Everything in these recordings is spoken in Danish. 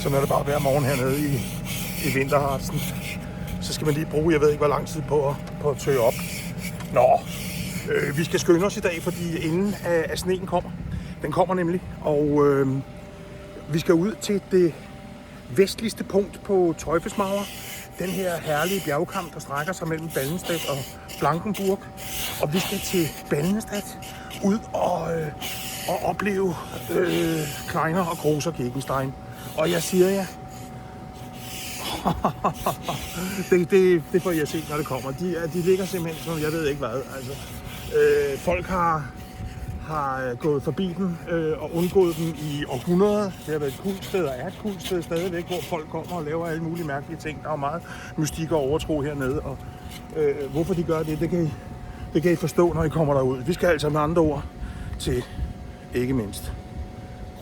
Sådan er det bare hver morgen hernede i Vinterharzen. Så skal man lige bruge, jeg ved ikke hvor lang tid på at tøje op. Nå, vi skal skynde os i dag, fordi inden at sneen kommer. Den kommer nemlig, og vi skal ud til det vestligste punkt på Teufelsmauer. Den her herlige bjergkamp, der strækker sig mellem Ballenstedt og Blankenburg. Og vi skal til Ballenstedt ud og opleve Kleiner og Großer Gegenstein. Og jeg siger jer, det får jeg se, når det kommer. De ligger simpelthen som jeg ved ikke hvad. Altså, folk har gået forbi dem og undgået dem i århundreder. Det har været et kult sted og er et kult sted stadigvæk, hvor folk kommer og laver alle mulige mærkelige ting. Der er meget mystik og overtro hernede, og hvorfor de gør det, det kan I forstå, når I kommer derud. Vi skal altså med andre ord til, ikke mindst,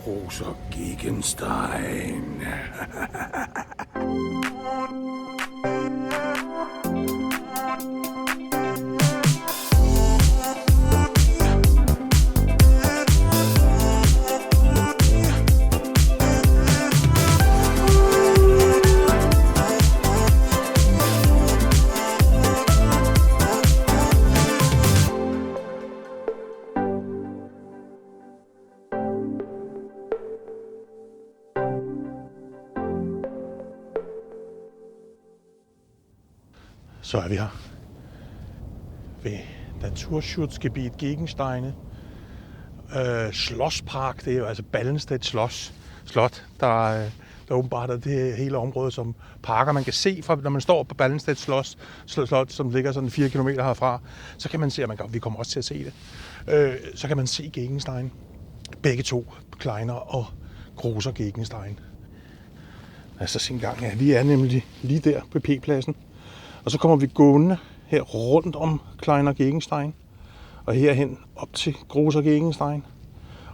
Großer Gegenstein. Så er vi her ved Naturschutzgebiet Gegensteine. Schlosspark, det er jo altså Ballenstedt Slot, der åbenbart er det hele område som parker. Man kan se, fra, når man står på Ballenstedt Slot, som ligger sådan 4 km herfra, så kan man se, vi kommer også til at se det, så kan man se Gegenstein. Begge to, Kleiner og Großer Gegenstein. Altså sin gang, ja, vi er nemlig lige der på P-pladsen. Og så kommer vi gående her rundt om Kleiner Gegenstein, og herhen op til Großer Gegenstein.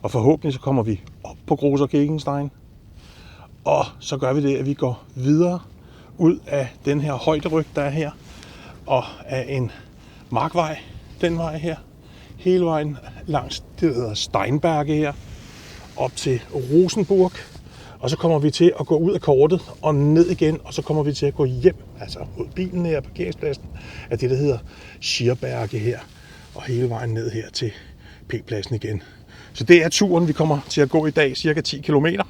Og forhåbentlig så kommer vi op på Großer Gegenstein. Og så gør vi det, at vi går videre ud af den her højderyg, der er her, og af en markvej, den vej her, hele vejen langs det, der hedder Steinberge her, op til Rosenburg. Og så kommer vi til at gå ud af kortet og ned igen, og så kommer vi til at gå hjem, altså ud bilen her, parkeringspladsen, af det, der hedder Schierberge her, og hele vejen ned her til P-pladsen igen. Så det er turen, vi kommer til at gå i dag, cirka 10 kilometer.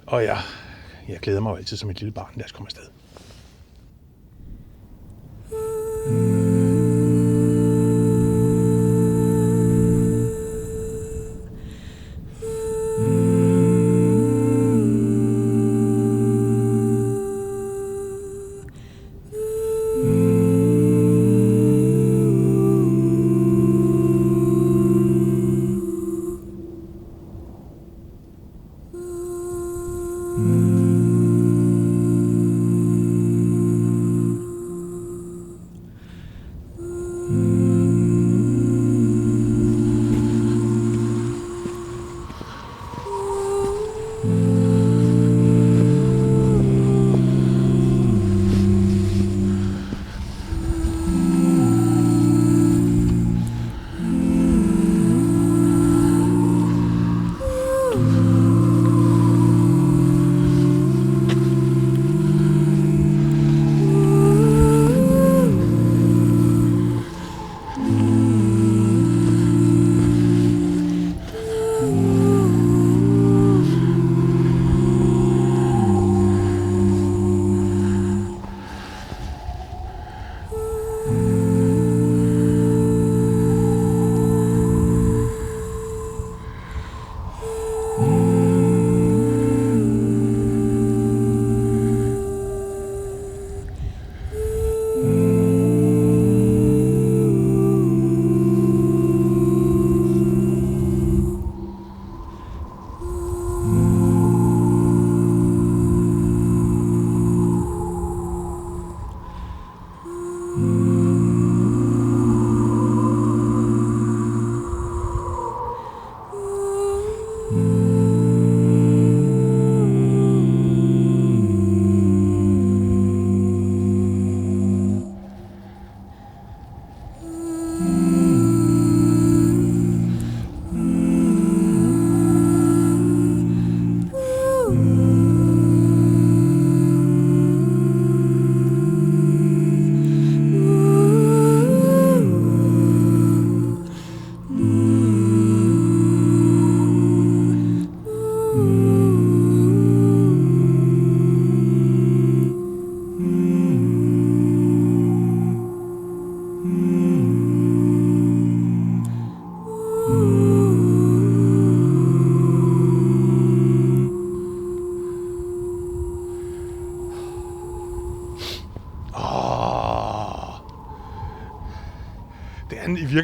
Og jeg glæder mig jo altid som et lille barn, lad os komme afsted.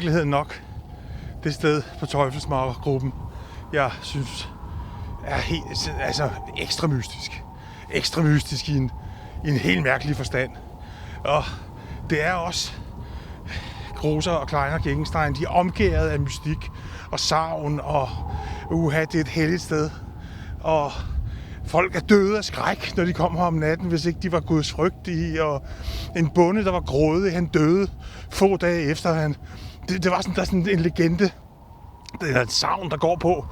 virkeligheden nok det sted på Teufelsmachergruppen, jeg synes er helt, altså ekstra mystisk. Ekstra mystisk i en helt mærkelig forstand. Og det er også Groser og Kleiner Gegenstein, de er omgærdet af mystik og savn, og det er et helligt sted. Og folk er døde af skræk, når de kom her om natten, hvis ikke de var gudsfrygtige. Og en bonde, der var grådig, han døde få dage efter. Det var sådan, der er sådan en legende, det er et savn, der går på,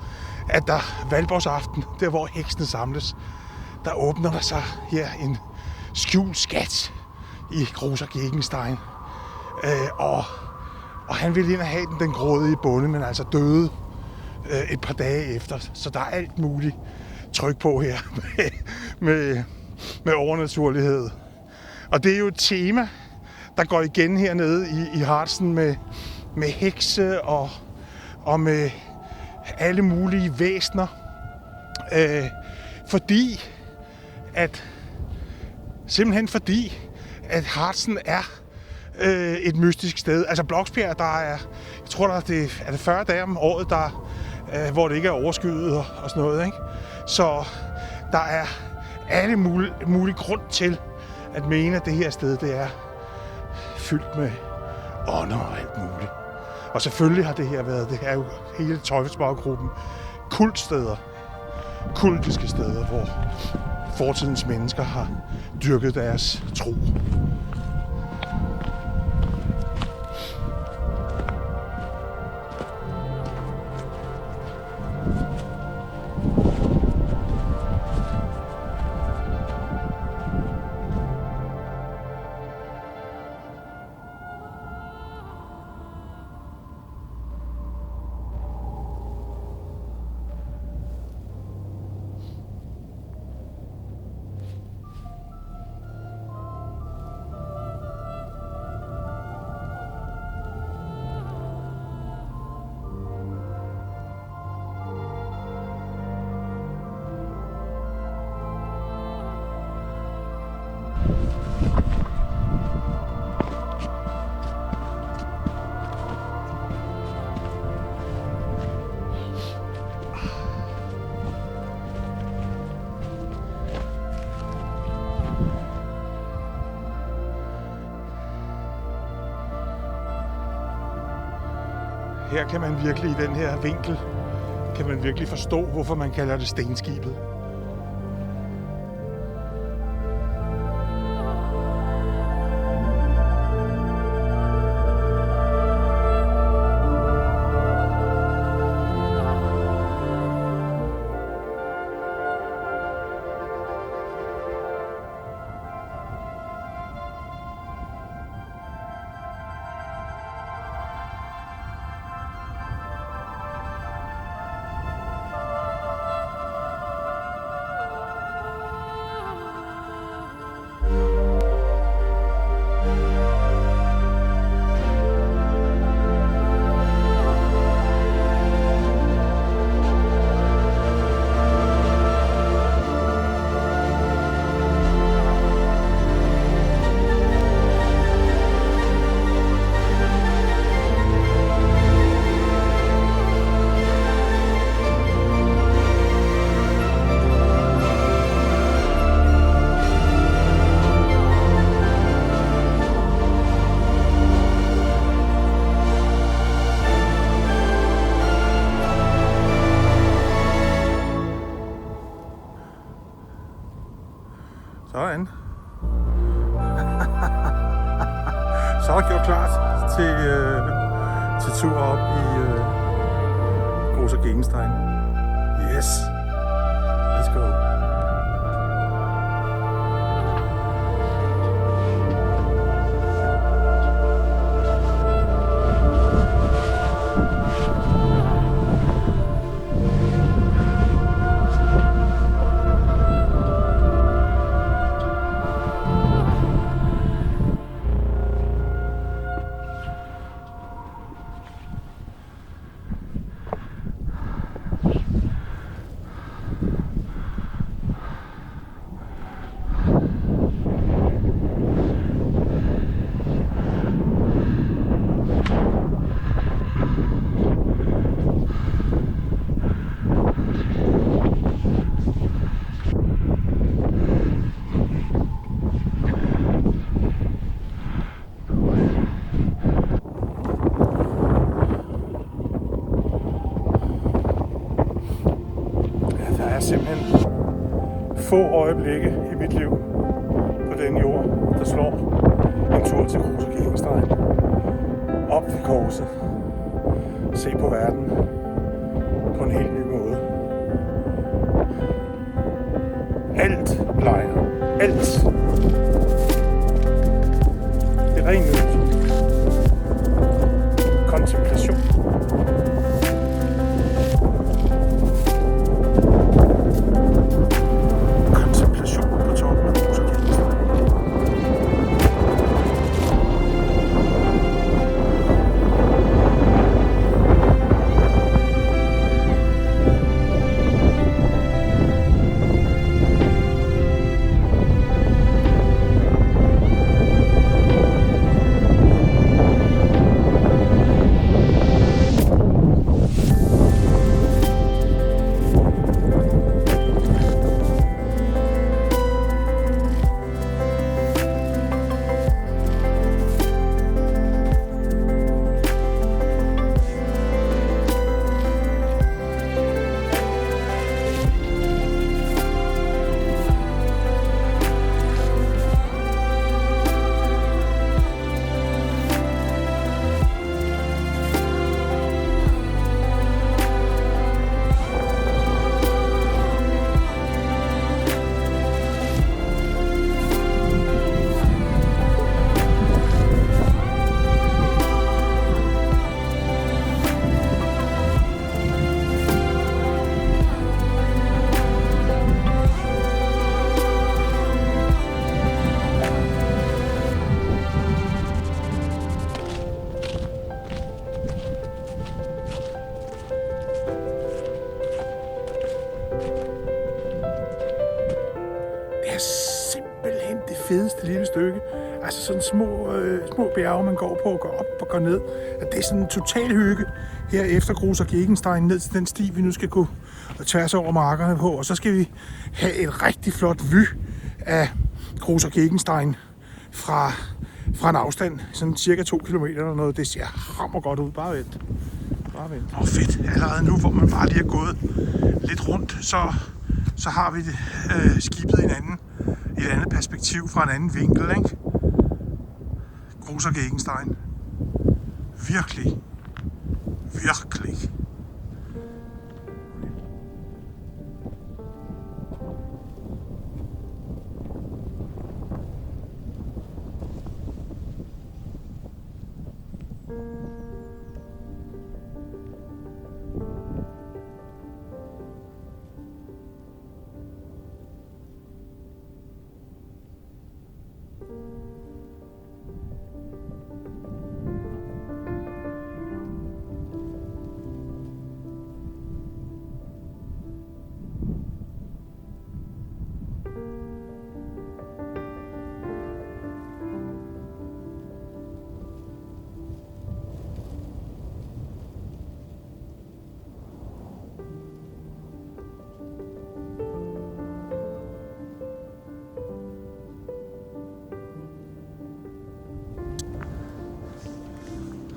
at der valborgsaften, der hvor heksene samles, der åbner der sig her en skjult skat i Groser Gegenstein. Og han ville ind og have den grådige bonde, men altså døde et par dage efter. Så der er alt muligt tryk på her med overnaturlighed. Og det er jo et tema, der går igen hernede i Harzen med hekse og med alle mulige væsner. Simpelthen fordi, at Harzen er et mystisk sted. Altså Bloksbjerg, der er, jeg tror, der er det 40 dage om året, hvor det ikke er overskyet og sådan noget, ikke? Så der er alle mulige grund til at mene, at det her sted, det er fyldt med ånder og alt muligt. Og selvfølgelig har det er jo hele Teufelsmachergruppen, kultsteder, kultiske steder, hvor fortidens mennesker har dyrket deres tro. Her kan man virkelig, i den her vinkel, kan man virkelig forstå, hvorfor man kalder det stenskibet. Sådan. Så er gjort klart til tur op i Groser Gegenstein. Yes. Let's go. er simpelthen få øjeblikke i mit liv på den jord, der slår en tur til Kruse Kirkestein. Op ved korset. Se på verden på en helt ny måde. Alt bleger. Alt. Det er ren nydelse. Kontemplation. Kontemplation på toppen af Kruse Kirkestein. Simpelthen det fedeste lille stykke. Altså sådan små bjerge, man går på og går op og går ned. Det er sådan en total hygge her efter Kruse Kirkestein ned til den sti, vi nu skal gå tværs over markerne på. Og så skal vi have et rigtig flot vy af Kruse Kirkestein fra en afstand, sådan cirka 2 kilometer eller noget. Det ser hammer godt ud. Bare vent. Og fedt. Allerede nu, hvor man bare lige er gået lidt rundt, så har vi skibet i et andet perspektiv fra en anden vinkel, ikke? Kruse Kirkestein. Virkelig.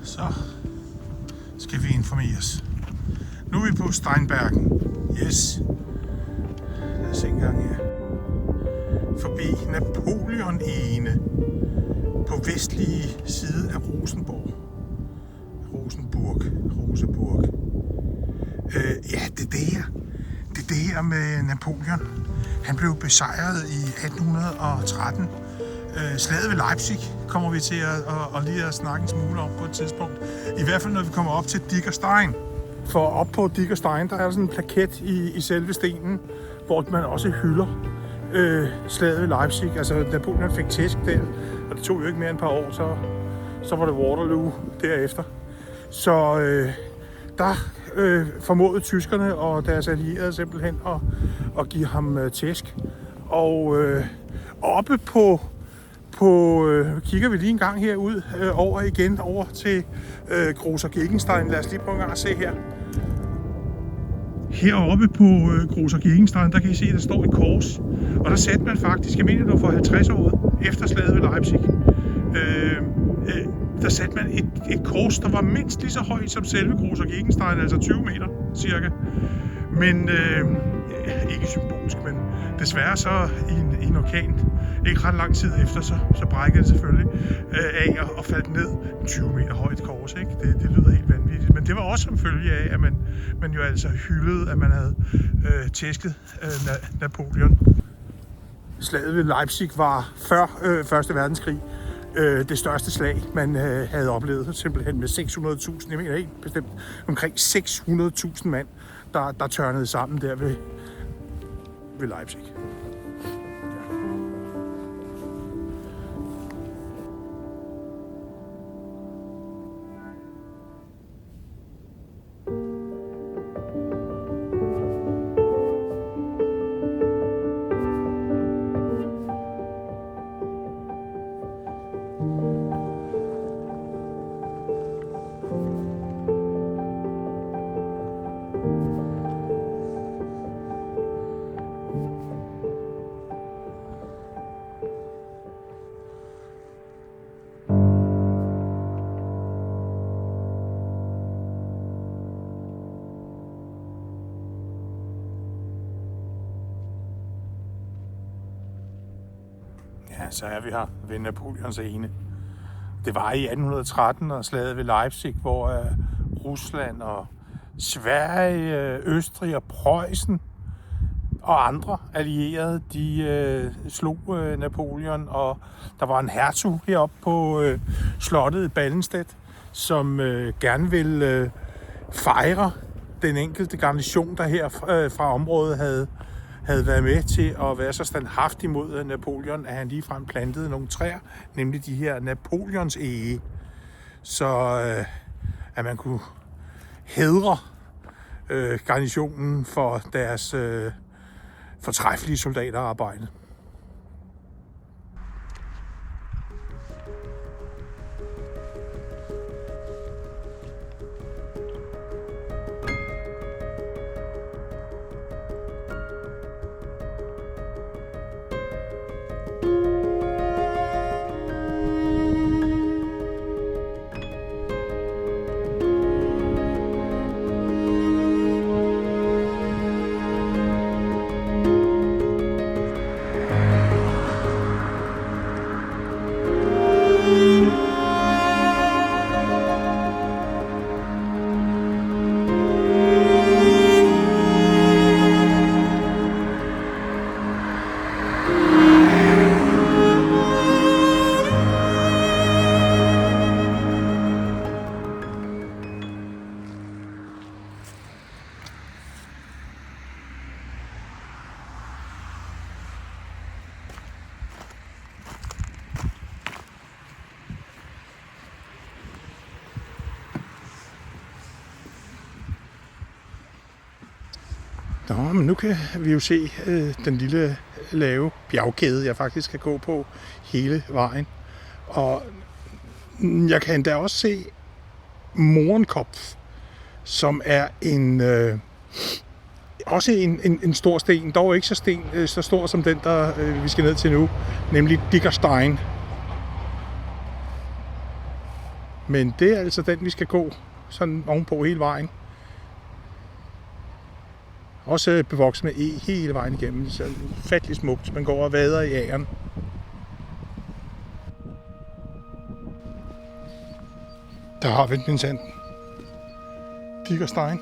Så skal vi informeres. Nu er vi på Steinbergen. Yes. Lad os se en gang her. Forbi Napoleon Ene på vestlige side af Rosenborg. Roseburg. Ja, det er det her. Det er det her med Napoleon. Han blev besejret i 1813. Slaget ved Leipzig kommer vi til at lige at snakke en smule om på et tidspunkt. I hvert fald når vi kommer op til Dickerstein. For op på Dickerstein, der er sådan en plaket i selve stenen, hvor man også hylder slaget ved Leipzig. Altså Napoleon fik tæsk der, og det tog jo ikke mere end et par år, så var det Waterloo derefter. Så der formåede tyskerne og deres allierede simpelthen at give ham tæsk. Og oppe på kigger vi lige en gang herud over til Kruse Kirkestein. Lad os lige prøve at se her. Heroppe på Kruse Kirkestein, der kan I se, at der står et kors. Og der satte man faktisk, jeg mener det var for 50 år efter slaget ved Leipzig, der satte man et kors, der var mindst lige så højt som selve Kruse Kirkestein, altså 20 meter. cirka. Men ikke symbolsk, men desværre så i en orkan, ikke ret lang tid efter, så brækkede det selvfølgelig af og faldt ned 20 meter højt kors. Ikke? Det lyder helt vanvittigt, men det var også som følge af, at man jo altså hyldede, at man havde tæsket Napoleon. Slaget ved Leipzig var før 1. verdenskrig det største slag, man havde oplevet, simpelthen med 600.000, jeg mener helt bestemt omkring 600.000 mand, der tørnede sammen der ved Leipzig. Ja, så er vi her ved Napoleons ene. Det var i 1813 og slaget ved Leipzig, hvor Rusland og Sverige, Østrig og Preussen og andre allierede, de slog Napoleon, og der var en hertug heroppe på slottet i Ballenstedt, som gerne ville fejre den enkelte garnison, der her fra området havde været med til at være så standhaftig mod Napoleon, at han ligefrem plantede nogle træer, nemlig de her Napoleons ege, så at man kunne hædre garnisonen for deres fortræffelige soldaterarbejde. Nå, men nu kan vi jo se den lille lave bjergkæde, jeg faktisk kan gå på hele vejen. Og jeg kan endda også se Mohrenkopf, som er også en stor sten, dog ikke så stor som den, der vi skal ned til nu, nemlig Dickerstein. Men det er altså den, vi skal gå sådan ovenpå hele vejen. Også bevokset med hele vejen igennem, så ufattelig smukt. Man går og vader i æren. Der har vi den sand. Dickerstein.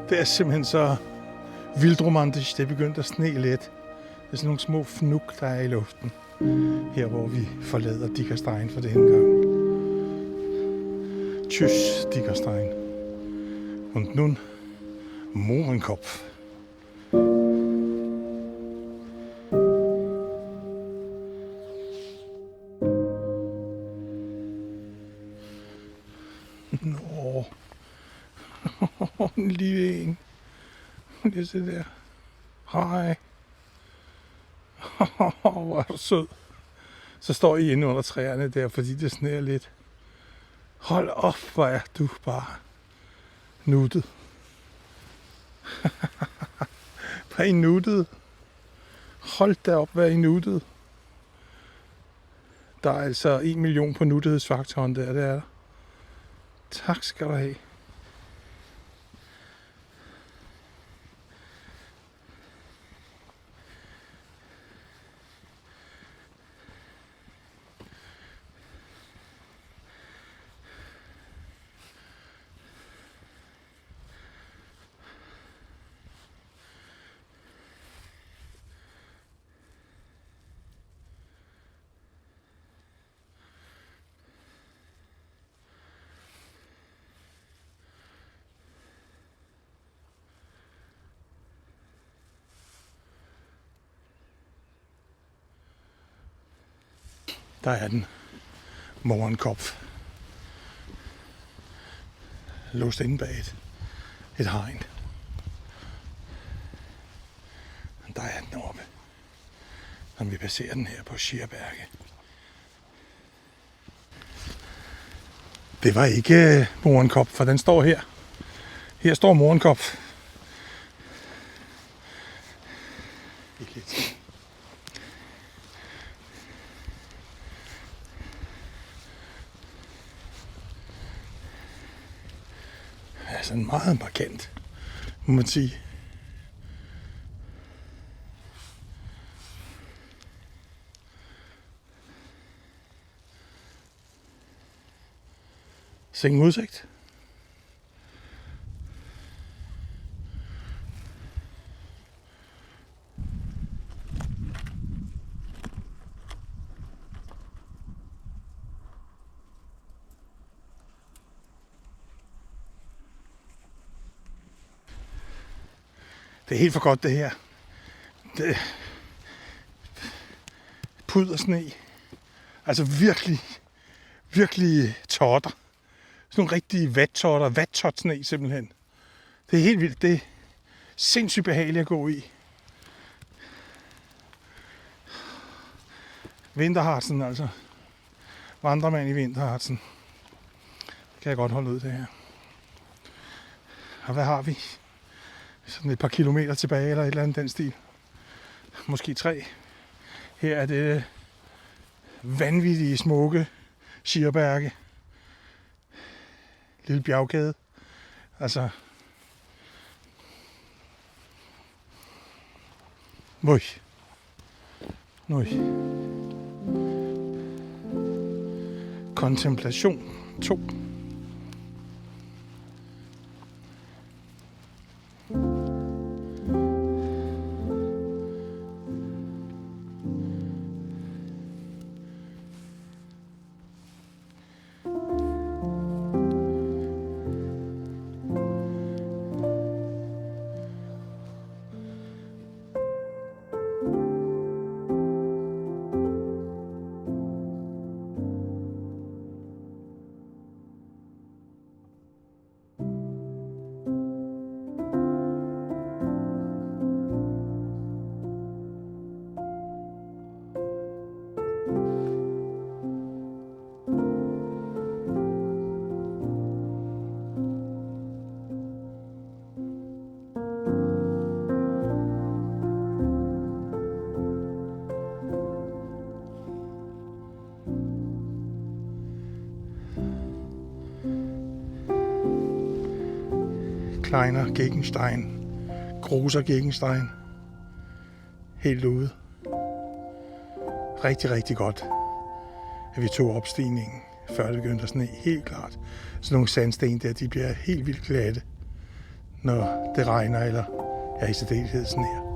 Det er simpelthen så vildt romantisk. Det er begyndt at sne lidt. Det er sådan nogle små fnuk, der er i luften. Her hvor vi forlader Dickerstein for denne gang. Tschüss, Dickerstein. Und nun Mohrenkopf. Nå. En lille en. Lige se der. Hej. Hvor er du sød. Så står I inde under træerne der, fordi det sneer lidt. Hold op, hvor er du bare nuttet. Hvor er I nuttet. Hold da op, hvor er I nuttet. Der er altså 1 million på nuttighedsfaktoren der, det er der. Tak skal du have. Der er den. Mohrenkopf. Låst inde bag et hegn. Der er den oppe. Når vi passerer den her på Schierberge. Det var ikke Mohrenkopf, for den står her. Her står Mohrenkopf. Ja, sådan meget markant, må man sige. Sikke udsigt. Det er helt for godt det her. Det pud og sne. Altså virkelig totter. Sådan nogle rigtige vattotter. Vattot-sne simpelthen. Det er helt vildt. Det er sindssygt behageligt at gå i. Vinterharzen altså. Vandremand i Vinterharzen. Det kan jeg godt holde ud det her. Og hvad har vi? Sådan et par kilometer tilbage, eller et eller andet den stil. Måske 3. Her er det vanvittige smukke Schierberge. Lille bjergkæde. Altså. Nøj. Kontemplation 2. Kleiner Gegenstein, Großer Gegenstein, helt ude. Rigtig, rigtig godt, at vi tog opstigningen, før det begyndte at sne. Helt klart. Sådan nogle sandsten der, de bliver helt vildt glatte, når det regner, eller i særdeleshed sneer.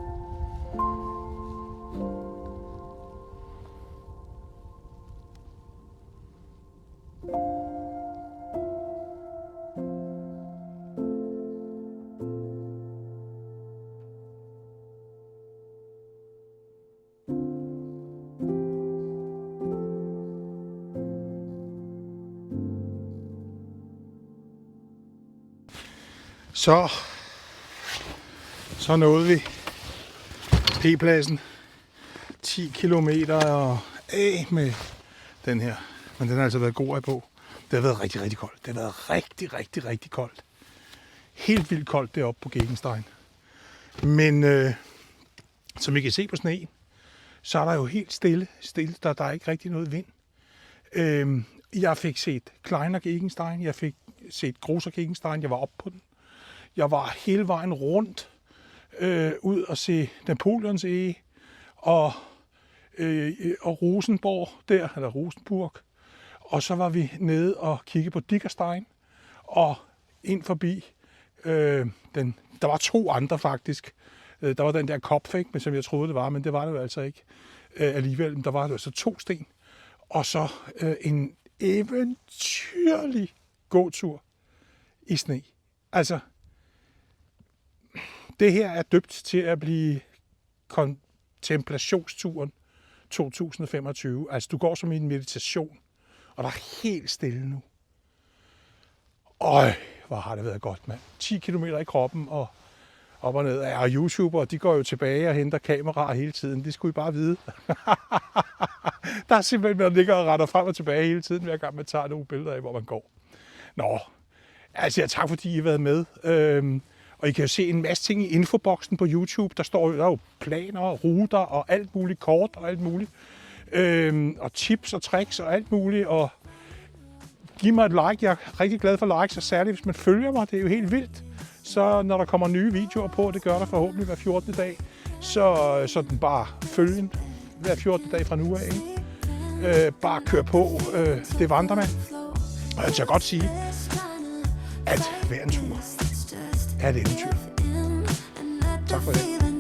Så nåede vi P-pladsen. 10 kilometer af med den her. Men den har altså været god af på. Det har været rigtig, rigtig koldt. Det har været rigtig, rigtig, rigtig koldt. Helt vildt koldt deroppe på Gegenstein. Men som I kan se på sneen, så er der jo helt stille. Der er ikke rigtig noget vind. Jeg fik set Kleiner Gegenstein. Jeg fik set Großer Gegenstein. Jeg var oppe på den. Jeg var hele vejen rundt ud og se Napoleons Ege og Rosenborg der, eller Rosenburg. Og så var vi nede og kigge på Dickerstein og ind forbi der var 2 andre faktisk. Der var den der Kopf, ikke, som jeg troede det var, men det var det jo altså ikke alligevel. Der var altså 2 sten. Og så en eventyrlig gåtur i sne. Altså, det her er døbt til at blive kontemplationsturen 2025. Altså, du går som i en meditation, og der er helt stille nu. Øj, hvor har det været godt, mand. 10 kilometer i kroppen og op og ned. Ja, og YouTubere, de går jo tilbage og henter kameraer hele tiden. Det skulle I bare vide. Der er simpelthen, man ligger og retter frem og tilbage hele tiden, hver gang man tager nogle billeder af, hvor man går. Nå, altså tak fordi I har været med. Og I kan jo se en masse ting i infoboksen på YouTube. Der står der jo planer, ruter og alt muligt, kort og alt muligt. Og tips og tricks og alt muligt. Og giv mig et like. Jeg er rigtig glad for likes, og særligt hvis man følger mig. Det er jo helt vildt. Så når der kommer nye videoer på, det gør der forhåbentlig hver 14. dag, så den bare følgen hver 14. dag fra nu af. Bare kør på. Det vandrer man. Og jeg kan godt sige, at hver en tur er et eventyr. Tak for det.